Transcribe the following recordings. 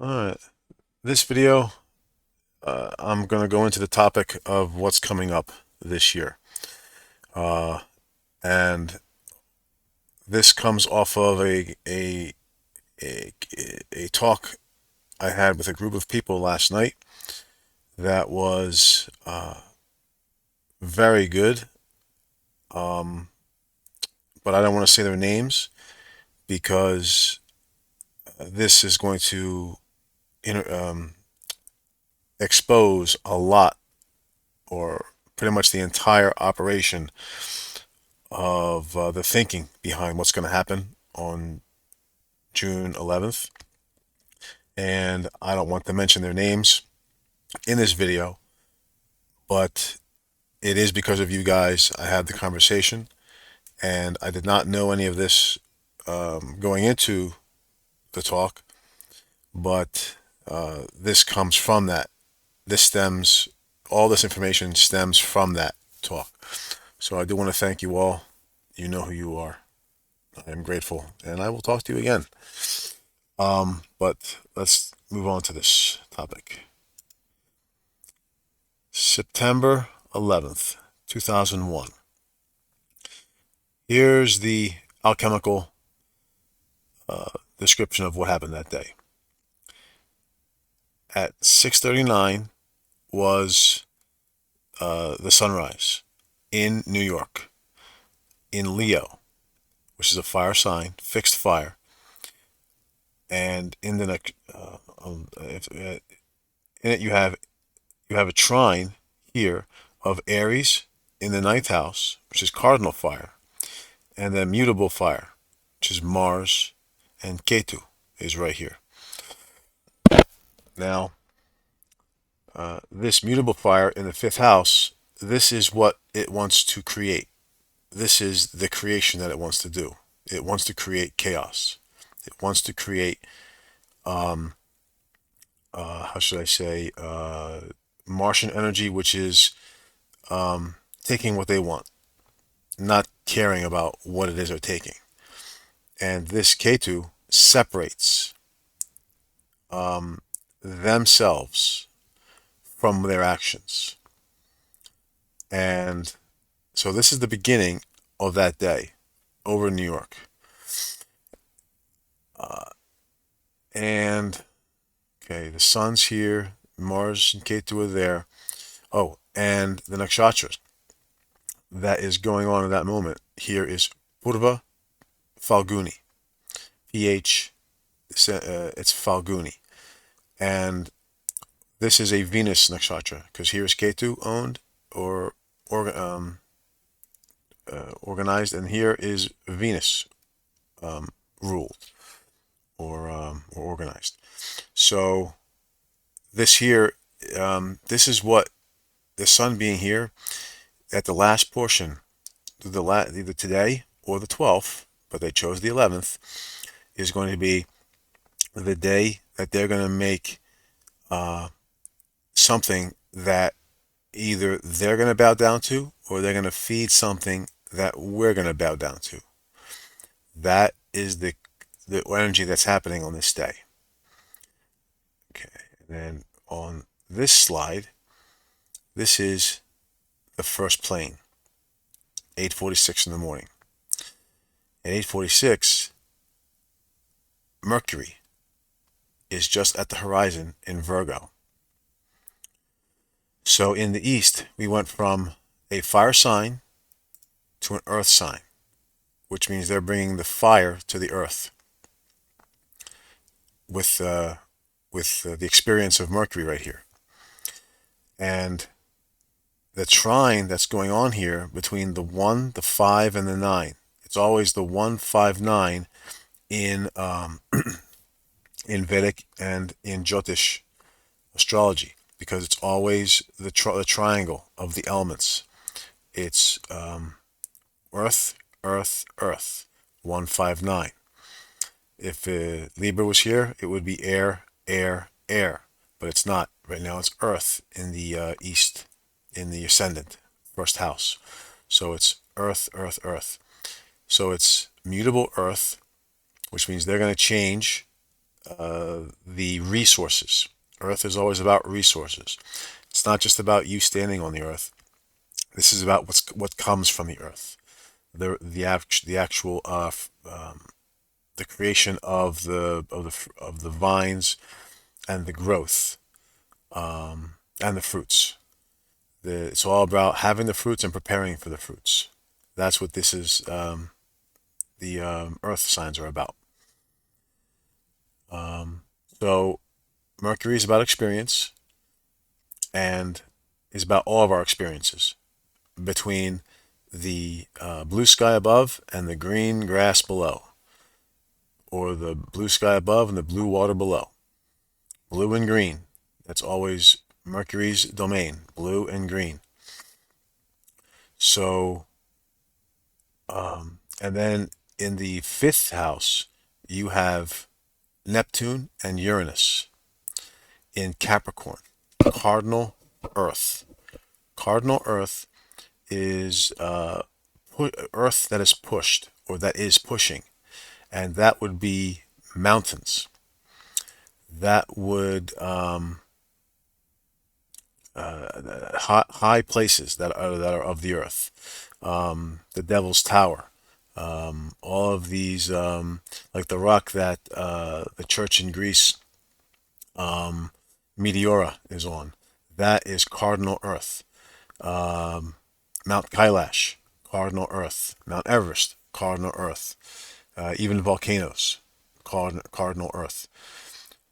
Alright, this video, I'm going to go into the topic of what's coming up this year. Uh, and this comes off of a, a talk I had with a group of people last night that was very good. Um, but I don't want to say their names because this is going to expose a lot or pretty much the entire operation of the thinking behind what's going to happen on June 11th. And I don't want to mention their names in this video, but it is because of you guys I had the conversation, and I did not know any of this going into the talk, but this comes from that. All this information stems from that talk. So I do want to thank you all. You know who you are. I am grateful, and I will talk to you again. But let's move on to this topic. September 11th, 2001. Here's the alchemical description of what happened that day. At 6:39 was the sunrise in New York, in Leo, which is a fire sign, fixed fire. And in the next, in it you have a trine here of Aries in the ninth house, which is cardinal fire, and then mutable fire, which is Mars, and Ketu is right here. Now, this mutable fire in the fifth house, this is what it wants to create. This is the creation that it wants to do. It wants to create chaos. It wants to create, how should I say, Martian energy, which is taking what they want, not caring about what it is they're taking. And this Ketu separates themselves from their actions. And so this is the beginning of that day over in New York. And, okay, the sun's here, Mars and Ketu are there. Oh, and the nakshatras that is going on at that moment here is Purva Falguni. PH, it's Falguni. And this is a Venus nakshatra because here is Ketu owned or organized, and here is Venus ruled or organized. So this here, this is what the sun being here at the last portion, either today or the 12th, but they chose the 11th, is going to be the day that they're going to make something that either they're going to bow down to or they're going to feed something that we're going to bow down to. That is the energy that's happening on this day. Okay, and then on this slide, this is the first plane, 8:46 in the morning. At 8:46, Mercury is just at the horizon in Virgo. So in the east, we went from a fire sign to an earth sign, which means they're bringing the fire to the earth with the experience of Mercury right here. And the trine that's going on here between the 1, the 5, and the 9. It's always the 1, 5, 9 in in Vedic and in Jyotish astrology because it's always the triangle of the elements. It's Earth, Earth, Earth, 1, 5, 9. If Libra was here, it would be air, air, air, but it's not. Right now it's Earth in the east, in the ascendant, first house. So it's Earth, Earth, Earth. So it's mutable Earth, which means they're going to change the resources. Earth is always about resources. It's not just about you standing on the earth. This is about what comes from the earth. The actual the creation of the vines and the growth and the fruits. It's all about having the fruits and preparing for the fruits. That's what this is. The earth signs are about. So Mercury is about experience and is about all of our experiences between the blue sky above and the green grass below, or the blue sky above and the blue water below. Blue and green. That's always Mercury's domain, blue and green. So, and then in the fifth house, you have Neptune and Uranus in Capricorn, cardinal Earth. Cardinal Earth is Earth that is pushed or that is pushing, and that would be mountains. That would high places that are of the earth. The Devil's Tower. All of these, like the rock that the church in Greece, Meteora, is on. That is cardinal Earth. Mount Kailash, cardinal Earth. Mount Everest, cardinal Earth. Even volcanoes, cardinal Earth.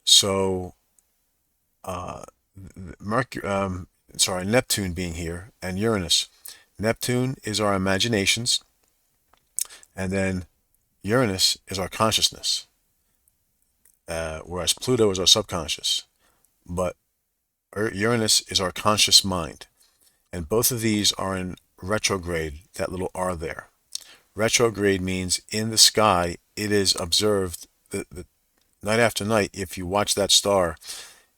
So Mercury, sorry, Neptune being here and Uranus. Neptune is our imaginations, and then Uranus is our consciousness, whereas Pluto is our subconscious. But Uranus is our conscious mind, and both of these are in retrograde. That little R there. Retrograde means in the sky it is observed the night after night. If you watch that star,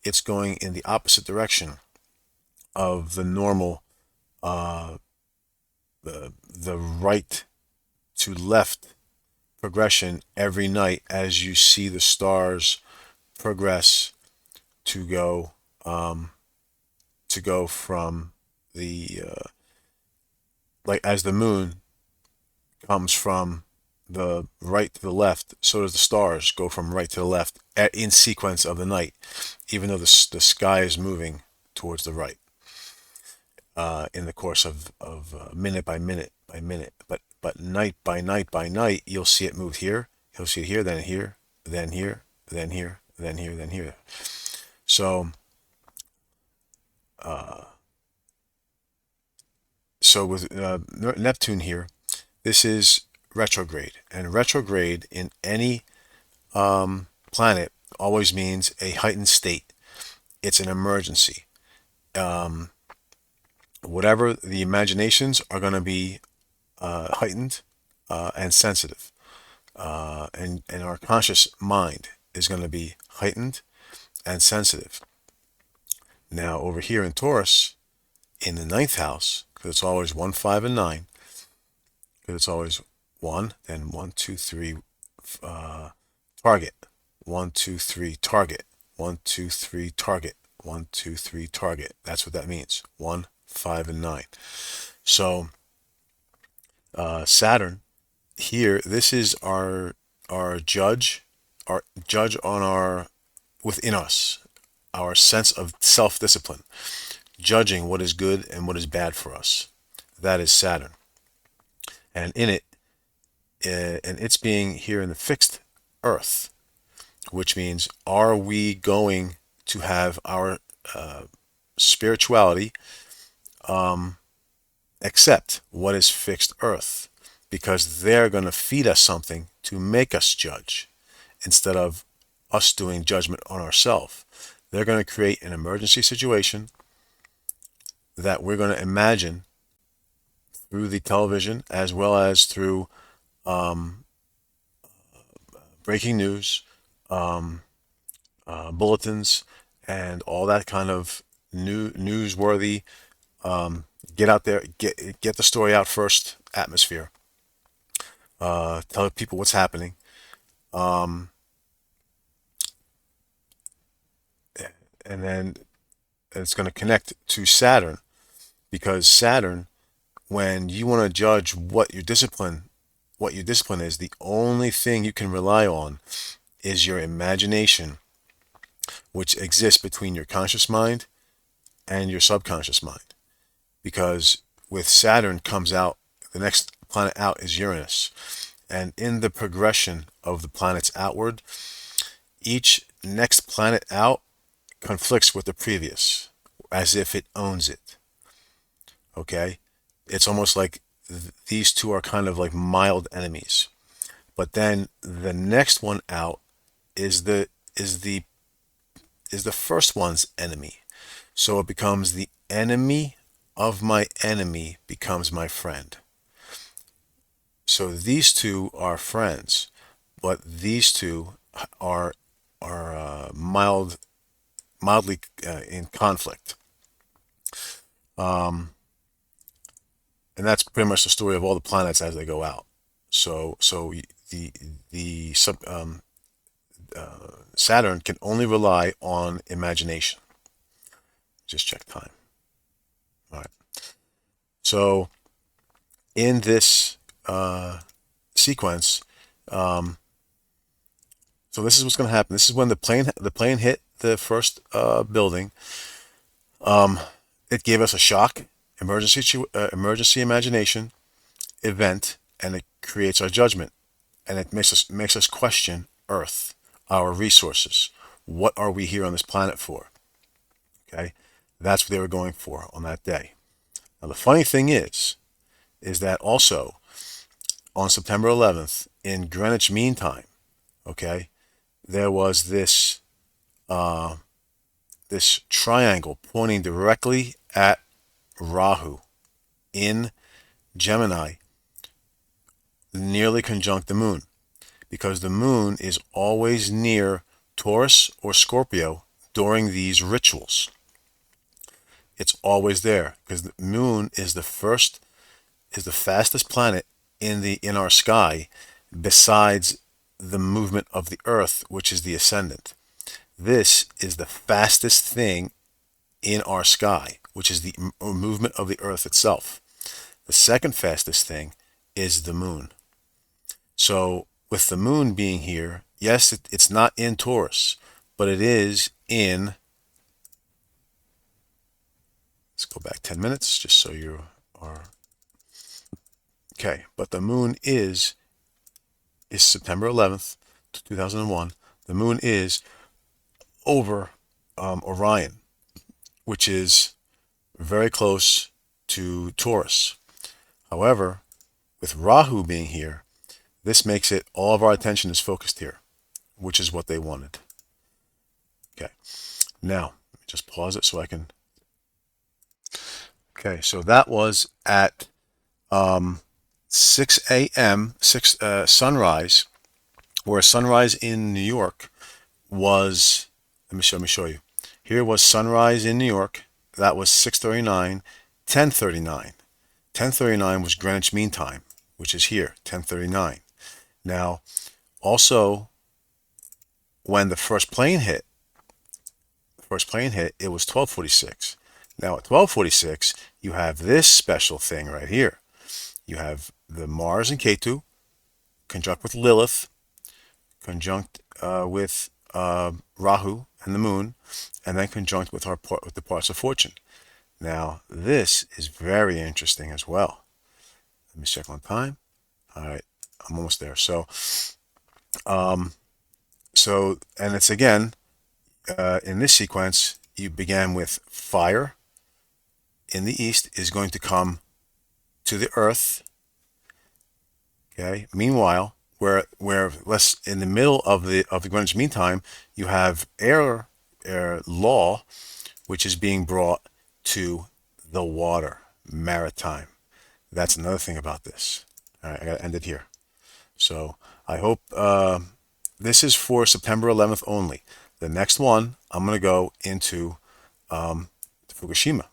it's going in the opposite direction of the normal, the right to left progression every night as you see the stars progress to go from the like as the moon comes from the right to the left, so does the stars go from right to the left in sequence of the night, even though the sky is moving towards the right in the course of minute by minute by minute. But night by night by night, you'll see it move here, you'll see it here, then here, then here, then here, then here, then here. So, so with Neptune here, this is retrograde, and retrograde in any planet always means a heightened state. It's an emergency. Whatever the imaginations are going to be heightened and sensitive, and our conscious mind is going to be heightened and sensitive. Now over here in Taurus, in the ninth house, because it's always 1, 5, and 9, because it's always 1, then 1, 2, 3, target, 1, 2, 3, target, 1, 2, 3, target, 1, 2, 3, target. That's what that means. 1, 5, and 9. So Saturn here, this is our judge, on our within us, our sense of self-discipline, judging what is good and what is bad for us. That is Saturn, and in it, and it's being here in the fixed Earth, which means, are we going to have our spirituality accept what is fixed Earth? Because they're going to feed us something to make us judge instead of us doing judgment on ourselves. They're going to create an emergency situation that we're going to imagine through the television as well as through breaking news, bulletins, and all that kind of newsworthy, get out there, get the story out first atmosphere. Tell people what's happening. and then it's going to connect to Saturn, because Saturn, when you want to judge what your discipline is, the only thing you can rely on is your imagination, which exists between your conscious mind and your subconscious mind. Because with Saturn comes out, the next planet out is Uranus. And in the progression of the planets outward, each next planet out conflicts with the previous, as if it owns it. Okay? It's almost like these two are kind of like mild enemies. But then the next one out is the is the is the first one's enemy. So it becomes the enemy of my enemy becomes my friend. So these two are friends, but these two are mildly in conflict. And that's pretty much the story of all the planets as they go out. So the the sub Saturn can only rely on imagination. Just check time. All right. So in this sequence, so this is what's going to happen. This is when the plane hit the first building. It gave us a shock, emergency imagination event, and it creates our judgment, and it makes us question Earth, our resources. What are we here on this planet for? Okay, that's what they were going for on that day. Now the funny thing is that also on September 11th in Greenwich Mean Time, okay, there was this triangle pointing directly at Rahu in Gemini, nearly conjunct the moon, because the moon is always near Taurus or Scorpio during these rituals. It's always there because the moon is the fastest planet in our sky, besides the movement of the Earth, which is the ascendant. This is the fastest thing in our sky, which is the movement of the Earth itself. The second fastest thing is the moon. So with the moon being here, yes, it's not in Taurus, but it is in, let's go back 10 minutes just so you are, okay, but the moon is September 11th, 2001. The moon is over Orion, which is very close to Taurus. However, with Rahu being here, this makes it all of our attention is focused here, which is what they wanted. Okay, now let me just pause it so I can. Okay, so that was at 6 a.m. Sunrise, where sunrise in New York was. Let me show you. Here was sunrise in New York. That was 6:39, 10:39. 10:39 was Greenwich Mean Time, which is here, 10:39. Now, also, when the first plane hit, it was 12:46. Now at 12:46, you have this special thing right here. You have the Mars and Ketu conjunct with Lilith, conjunct with Rahu and the Moon, and then conjunct with the parts of fortune. Now this is very interesting as well. Let me check on time. All right, I'm almost there. So, and it's again in this sequence. You began with fire in the east is going to come to the earth. Okay. Meanwhile, where less in the middle of the Greenwich Mean Time, you have air law, which is being brought to the water, maritime. That's another thing about this. All right, I got to end it here. So I hope this is for September 11th only. The next one, I'm going to go into Fukushima.